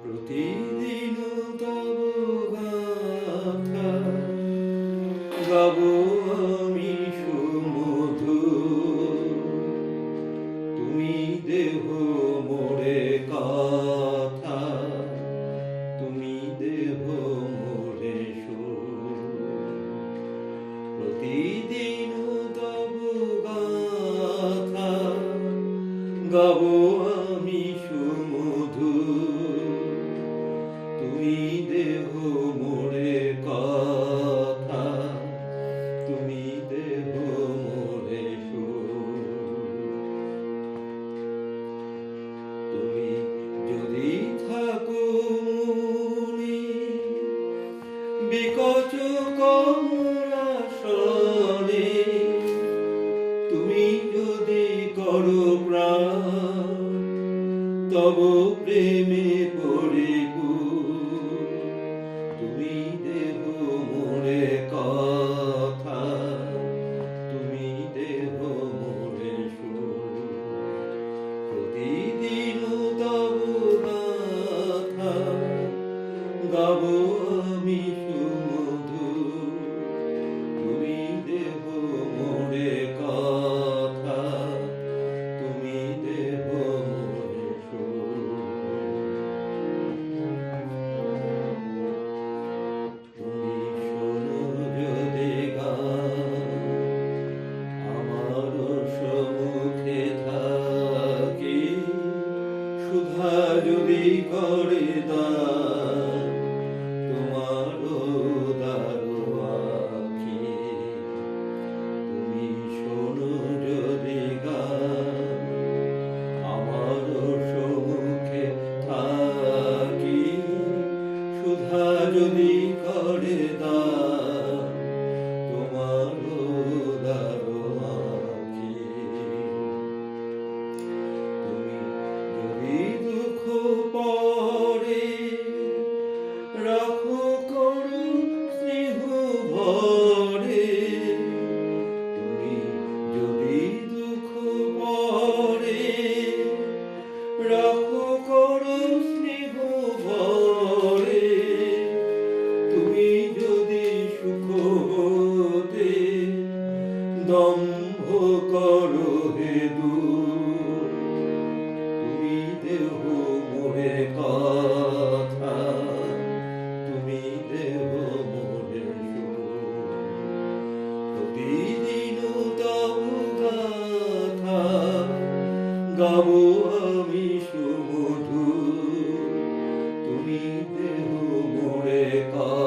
প্রতিদিন তব গাথা গাব আমি সুমধু। তুমি দেহ মোরে কথা, তুমি দেহ মোরে সুর। প্রতিদিন তব গাথা গাব আমি সুমধু। তুমি দেহ মোরে কথা, তুমি দেহ মোরে সুর। তুমি যদি থাকো মনে বিকচ কমলাসনে, তুমি যদি করো প্রাণ তব প্রেমে পরিপূর্ণ। তুমি দেহ মোরে কথা, তুমি দেহ মোরে সুর। প্রতিদিন তব গাথা গাব আমি সুমধু। তুমি দেহ মোরে কথা, তুমি দেহ মোরে সুর। তুমি শোনো যদি গান আমার সম্মুখে থাকি, সুধা যদি করে দান তোমার উদারো আঁখি। তুমি শোনো যদি গান আমার সম্মুখে থাকি, সুধা যদি করে দান তোমার উদারো আঁখি। তুমি যদি দুঃখ পরে রাখো করু স্নেহ ভরে, তুমি যদি দুঃখ পরে রাখো করু স্নেহ ভরে, তুমি যদি সুখ হতে দম্ভ করো হে দূর। তুমি দেহ মোরে কথা, তুমি দেহ মোরে সুর। প্রতিদিন তব গাথা গাব আমি সুমধু। তুমি দেহ মোরে কথা।